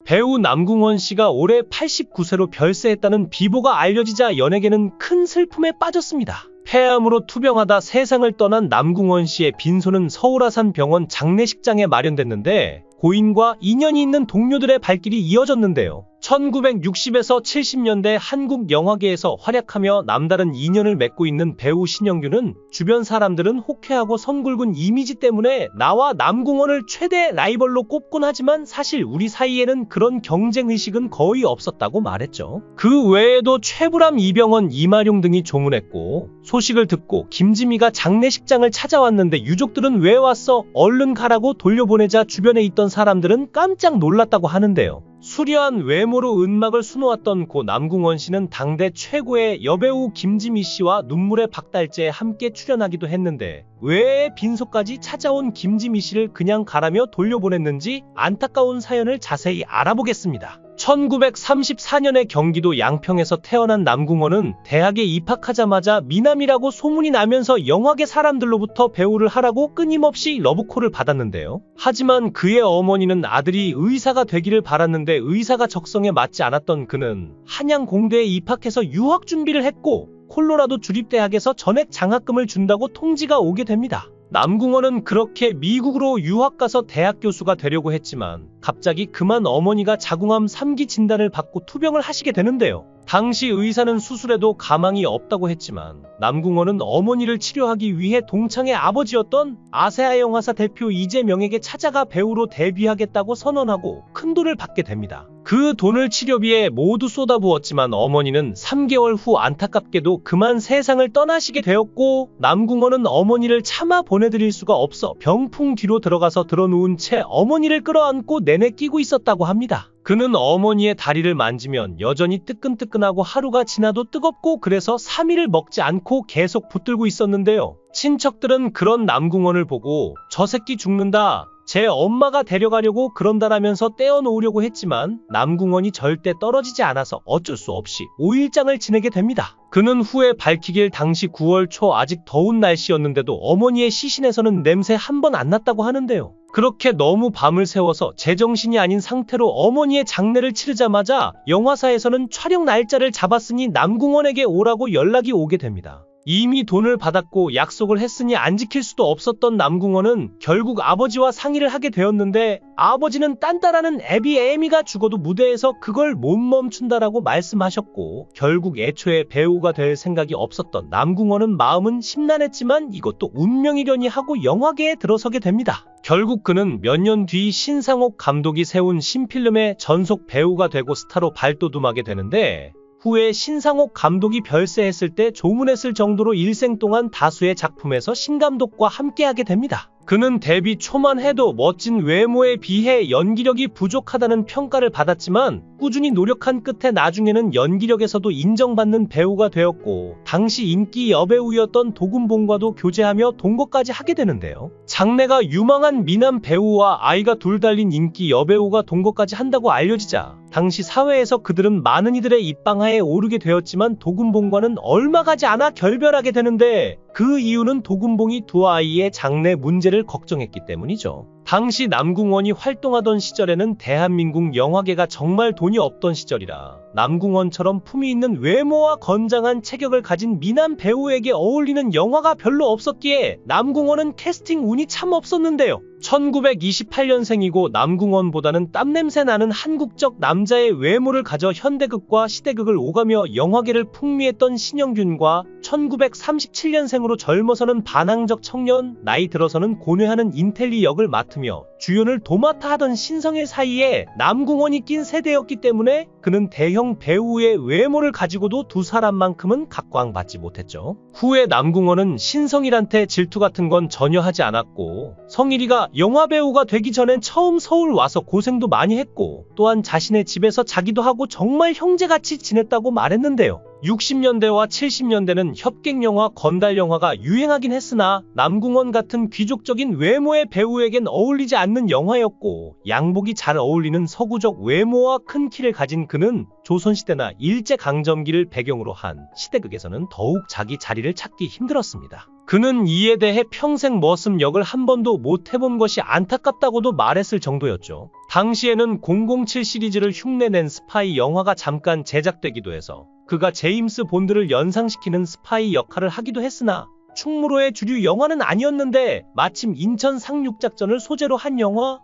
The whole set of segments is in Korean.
배우 남궁원 씨가 올해 89세로 별세했다는 비보가 알려지자 연예계는 큰 슬픔에 빠졌습니다. 폐암으로 투병하다 세상을 떠난 남궁원 씨의 빈소는 서울 아산병원 장례식장에 마련됐는데 고인과 인연이 있는 동료들의 발길이 이어졌는데요. 1960에서 70년대 한국 영화계에서 활약하며 남다른 인연을 맺고 있는 배우 신영균은 주변 사람들은 호쾌하고 선굵은 이미지 때문에 나와 남궁원을 최대 라이벌로 꼽곤 하지만 사실 우리 사이에는 그런 경쟁의식은 거의 없었다고 말했죠. 그 외에도 최불암, 이병헌, 이마룡 등이 조문했고 소식을 듣고 김지미가 장례식장을 찾아왔는데 유족들은 왜 왔어? 얼른 가라고 돌려보내자 주변에 있던 사람들은 깜짝 놀랐다고 하는데요. 수려한 외모로 은막을 수놓았던 고 남궁원 씨는 당대 최고의 여배우 김지미 씨와 눈물의 박달재에 함께 출연하기도 했는데 왜 빈소까지 찾아온 김지미 씨를 그냥 가라며 돌려보냈는지 안타까운 사연을 자세히 알아보겠습니다. 1934년에 경기도 양평에서 태어난 남궁원은 대학에 입학하자마자 미남이라고 소문이 나면서 영화계 사람들로부터 배우를 하라고 끊임없이 러브콜을 받았는데요. 하지만 그의 어머니는 아들이 의사가 되기를 바랐는데 의사가 적성에 맞지 않았던 그는 한양공대에 입학해서 유학 준비를 했고 콜로라도 주립대학에서 전액 장학금을 준다고 통지가 오게 됩니다. 남궁원은 그렇게 미국으로 유학 가서 대학 교수가 되려고 했지만 갑자기 그만 어머니가 자궁암 3기 진단을 받고 투병을 하시게 되는데요. 당시 의사는 수술에도 가망이 없다고 했지만 남궁원은 어머니를 치료하기 위해 동창의 아버지였던 아세아 영화사 대표 이재명에게 찾아가 배우로 데뷔하겠다고 선언하고 큰 돈을 받게 됩니다. 그 돈을 치료비에 모두 쏟아부었지만 어머니는 3개월 후 안타깝게도 그만 세상을 떠나시게 되었고 남궁원은 어머니를 차마 보내드릴 수가 없어 병풍 뒤로 들어가서 드러누운 채 어머니를 끌어안고 내내 끼고 있었다고 합니다. 그는 어머니의 다리를 만지면 여전히 뜨끈뜨끈하고 하루가 지나도 뜨겁고 그래서 3일을 먹지 않고 계속 붙들고 있었는데요. 친척들은 그런 남궁원을 보고 저 새끼 죽는다. 제 엄마가 데려가려고 그런다라면서 떼어놓으려고 했지만 남궁원이 절대 떨어지지 않아서 어쩔 수 없이 5일장을 지내게 됩니다. 그는 후에 밝히길 당시 9월 초 아직 더운 날씨였는데도 어머니의 시신에서는 냄새 한 번 안 났다고 하는데요. 그렇게 너무 밤을 새워서 제정신이 아닌 상태로 어머니의 장례를 치르자마자 영화사에서는 촬영 날짜를 잡았으니 남궁원에게 오라고 연락이 오게 됩니다. 이미 돈을 받았고 약속을 했으니 안 지킬 수도 없었던 남궁원은 결국 아버지와 상의를 하게 되었는데 아버지는 딴따라는 애비 애미가 죽어도 무대에서 그걸 못 멈춘다라고 말씀하셨고 결국 애초에 배우가 될 생각이 없었던 남궁원은 마음은 심란했지만 이것도 운명이려니 하고 영화계에 들어서게 됩니다. 결국 그는 몇 년 뒤 신상옥 감독이 세운 신필름의 전속 배우가 되고 스타로 발돋움하게 되는데 후에 신상옥 감독이 별세했을 때 조문했을 정도로 일생 동안 다수의 작품에서 신감독과 함께하게 됩니다. 그는 데뷔 초만 해도 멋진 외모에 비해 연기력이 부족하다는 평가를 받았지만 꾸준히 노력한 끝에 나중에는 연기력에서도 인정받는 배우가 되었고 당시 인기 여배우였던 도금봉과도 교제하며 동거까지 하게 되는데요. 장래가 유망한 미남 배우와 아이가 둘 달린 인기 여배우가 동거까지 한다고 알려지자 당시 사회에서 그들은 많은 이들의 입방아에 오르게 되었지만 도금봉과는 얼마 가지 않아 결별하게 되는데 그 이유는 도금봉이 두 아이의 장래 문제를 걱정했기 때문이죠. 당시 남궁원이 활동하던 시절에는 대한민국 영화계가 정말 돈이 없던 시절이라 남궁원처럼 품위 있는 외모와 건장한 체격을 가진 미남 배우에게 어울리는 영화가 별로 없었기에 남궁원은 캐스팅 운이 참 없었는데요. 1928년생이고 남궁원보다는 땀냄새 나는 한국적 남자의 외모를 가져 현대극과 시대극을 오가며 영화계를 풍미했던 신영균과 1937년생으로 젊어서는 반항적 청년, 나이 들어서는 고뇌하는 인텔리 역을 맡으며 주연을 도맡아 하던 신성일 사이에 남궁원이 낀 세대였기 때문에 그는 대형 배우의 외모를 가지고도 두 사람만큼은 각광받지 못했죠. 후에 남궁원은 신성일한테 질투 같은 건 전혀 하지 않았고 성일이가 영화배우가 되기 전엔 처음 서울 와서 고생도 많이 했고 또한 자신의 집에서 자기도 하고 정말 형제같이 지냈다고 말했는데요. 60년대와 70년대는 협객영화, 건달영화가 유행하긴 했으나 남궁원 같은 귀족적인 외모의 배우에겐 어울리지 않는 영화였고 양복이 잘 어울리는 서구적 외모와 큰 키를 가진 그는 조선시대나 일제강점기를 배경으로 한 시대극에서는 더욱 자기 자리를 찾기 힘들었습니다. 그는 이에 대해 평생 머슴 역을 한 번도 못 해본 것이 안타깝다고도 말했을 정도였죠. 당시에는 007 시리즈를 흉내낸 스파이 영화가 잠깐 제작되기도 해서 그가 제임스 본드를 연상시키는 스파이 역할을 하기도 했으나 충무로의 주류 영화는 아니었는데 마침 인천 상륙작전을 소재로 한 영화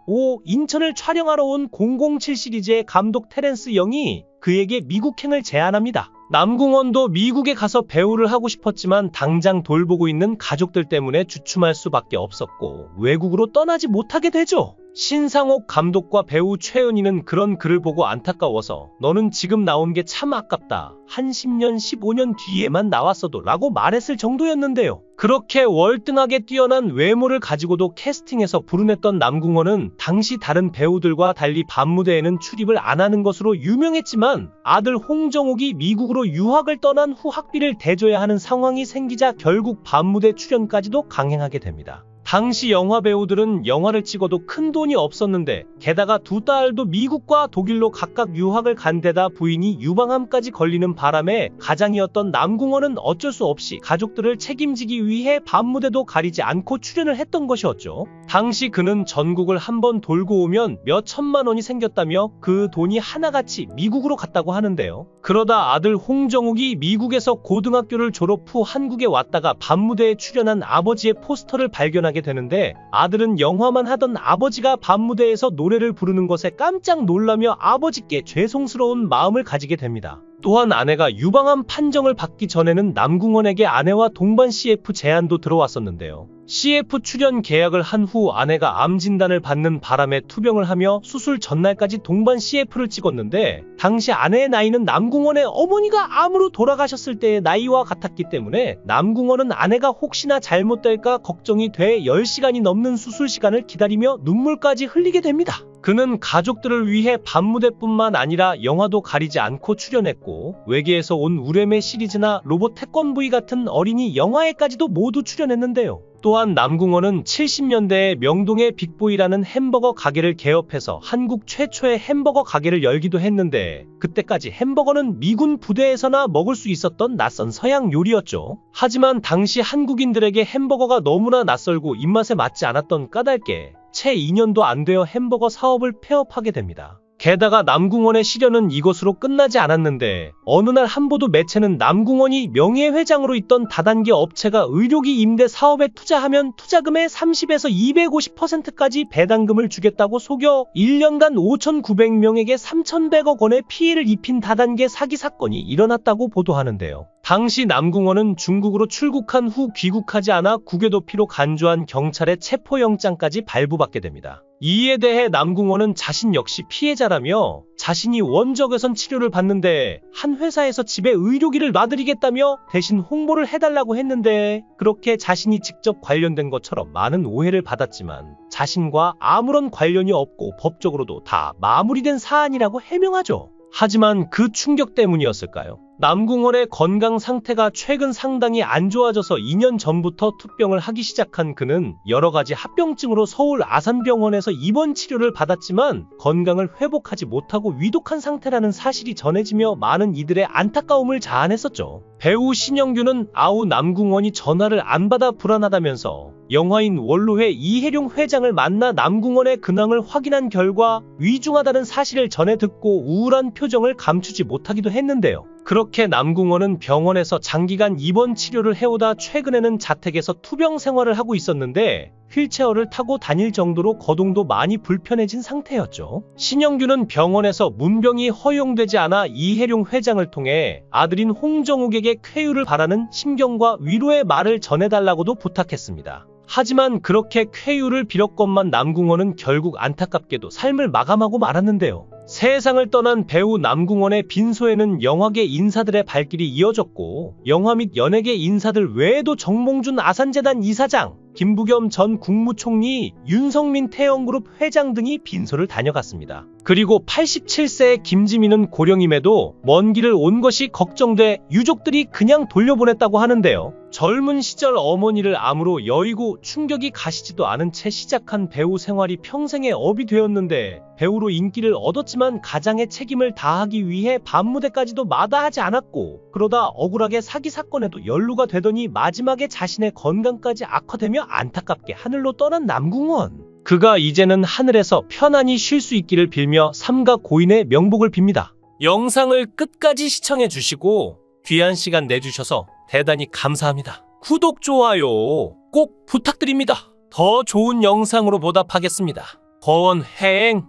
인천을 촬영하러 온 007 시리즈의 감독 테렌스 영이 그에게 미국행을 제안합니다. 남궁원도 미국에 가서 배우를 하고 싶었지만 당장 돌보고 있는 가족들 때문에 주춤할 수밖에 없었고 외국으로 떠나지 못하게 되죠. 신상옥 감독과 배우 최은희는 그런 글을 보고 안타까워서 너는 지금 나온 게 참 아깝다. 한 10년, 15년 뒤에만 나왔어도 라고 말했을 정도였는데요. 그렇게 월등하게 뛰어난 외모를 가지고도 캐스팅에서 불운했던 남궁원은 당시 다른 배우들과 달리 밤무대에는 출입을 안 하는 것으로 유명했지만 아들 홍정욱이 미국으로 유학을 떠난 후 학비를 대줘야 하는 상황이 생기자 결국 밤무대 출연까지도 강행하게 됩니다. 당시 영화 배우들은 영화를 찍어도 큰 돈이 없었는데 게다가 두 딸도 미국과 독일로 각각 유학을 간 데다 부인이 유방암까지 걸리는 바람에 가장이었던 남궁원은 어쩔 수 없이 가족들을 책임지기 위해 밤무대도 가리지 않고 출연을 했던 것이었죠. 당시 그는 전국을 한번 돌고 오면 몇 천만 원이 생겼다며 그 돈이 하나같이 미국으로 갔다고 하는데요. 그러다 아들 홍정욱이 미국에서 고등학교를 졸업 후 한국에 왔다가 밤무대에 출연한 아버지의 포스터를 발견하게 되는데 아들은 영화만 하던 아버지가 밤무대에서 노래를 부르는 것에 깜짝 놀라며 아버지께 죄송스러운 마음을 가지게 됩니다. 또한 아내가 유방암 판정을 받기 전에는 남궁원에게 아내와 동반 CF 제안도 들어왔었는데요. CF 출연 계약을 한 후 아내가 암 진단을 받는 바람에 투병을 하며 수술 전날까지 동반 CF를 찍었는데 당시 아내의 나이는 남궁원의 어머니가 암으로 돌아가셨을 때의 나이와 같았기 때문에 남궁원은 아내가 혹시나 잘못될까 걱정이 돼 10시간이 넘는 수술 시간을 기다리며 눈물까지 흘리게 됩니다. 그는 가족들을 위해 밤무대뿐만 아니라 영화도 가리지 않고 출연했고 외계에서 온 우레메 시리즈나 로봇 태권브이 같은 어린이 영화에까지도 모두 출연했는데요. 또한 남궁원은 70년대에 명동의 빅보이라는 햄버거 가게를 개업해서 한국 최초의 햄버거 가게를 열기도 했는데 그때까지 햄버거는 미군 부대에서나 먹을 수 있었던 낯선 서양 요리였죠. 하지만 당시 한국인들에게 햄버거가 너무나 낯설고 입맛에 맞지 않았던 까닭에 채 2년도 안 되어 햄버거 사업을 폐업하게 됩니다. 게다가 남궁원의 시련은 이것으로 끝나지 않았는데 어느 날 한보도 매체는 남궁원이 명예회장으로 있던 다단계 업체가 의료기 임대 사업에 투자하면 투자금의 30에서 250%까지 배당금을 주겠다고 속여 1년간 5,900명에게 3,100억 원의 피해를 입힌 다단계 사기 사건이 일어났다고 보도하는데요. 당시 남궁원은 중국으로 출국한 후 귀국하지 않아 국외도피로 간주한 경찰의 체포영장까지 발부받게 됩니다. 이에 대해 남궁원은 자신 역시 피해자라며 자신이 원적외선 치료를 받는데 한 회사에서 집에 의료기를 놔드리겠다며 대신 홍보를 해달라고 했는데 그렇게 자신이 직접 관련된 것처럼 많은 오해를 받았지만 자신과 아무런 관련이 없고 법적으로도 다 마무리된 사안이라고 해명하죠. 하지만 그 충격 때문이었을까요? 남궁원의 건강 상태가 최근 상당히 안 좋아져서 2년 전부터 투병을 하기 시작한 그는 여러 가지 합병증으로 서울 아산병원에서 입원 치료를 받았지만 건강을 회복하지 못하고 위독한 상태라는 사실이 전해지며 많은 이들의 안타까움을 자아냈었죠. 배우 신영규는 아우 남궁원이 전화를 안 받아 불안하다면서 영화인 원로회 이혜룡 회장을 만나 남궁원의 근황을 확인한 결과 위중하다는 사실을 전해 듣고 우울한 표정을 감추지 못하기도 했는데요. 그렇게 남궁원은 병원에서 장기간 입원 치료를 해오다 최근에는 자택에서 투병 생활을 하고 있었는데 휠체어를 타고 다닐 정도로 거동도 많이 불편해진 상태였죠. 신영규는 병원에서 문병이 허용되지 않아 이혜룡 회장을 통해 아들인 홍정욱에게 쾌유를 바라는 심경과 위로의 말을 전해달라고도 부탁했습니다. 하지만 그렇게 쾌유를 빌었건만 남궁원은 결국 안타깝게도 삶을 마감하고 말았는데요. 세상을 떠난 배우 남궁원의 빈소에는 영화계 인사들의 발길이 이어졌고 영화 및 연예계 인사들 외에도 정몽준 아산재단 이사장, 김부겸 전 국무총리, 윤성민 태영그룹 회장 등이 빈소를 다녀갔습니다. 그리고 87세의 김지민은 고령임에도 먼 길을 온 것이 걱정돼 유족들이 그냥 돌려보냈다고 하는데요. 젊은 시절 어머니를 암으로 여의고 충격이 가시지도 않은 채 시작한 배우 생활이 평생의 업이 되었는데 배우로 인기를 얻었지만 가장의 책임을 다하기 위해 밤무대까지도 마다하지 않았고 그러다 억울하게 사기 사건에도 연루가 되더니 마지막에 자신의 건강까지 악화되며 안타깝게 하늘로 떠난 남궁원. 그가 이제는 하늘에서 편안히 쉴 수 있기를 빌며 삼가 고인의 명복을 빕니다. 영상을 끝까지 시청해주시고 귀한 시간 내주셔서 대단히 감사합니다. 구독, 좋아요 꼭 부탁드립니다. 더 좋은 영상으로 보답하겠습니다. 권행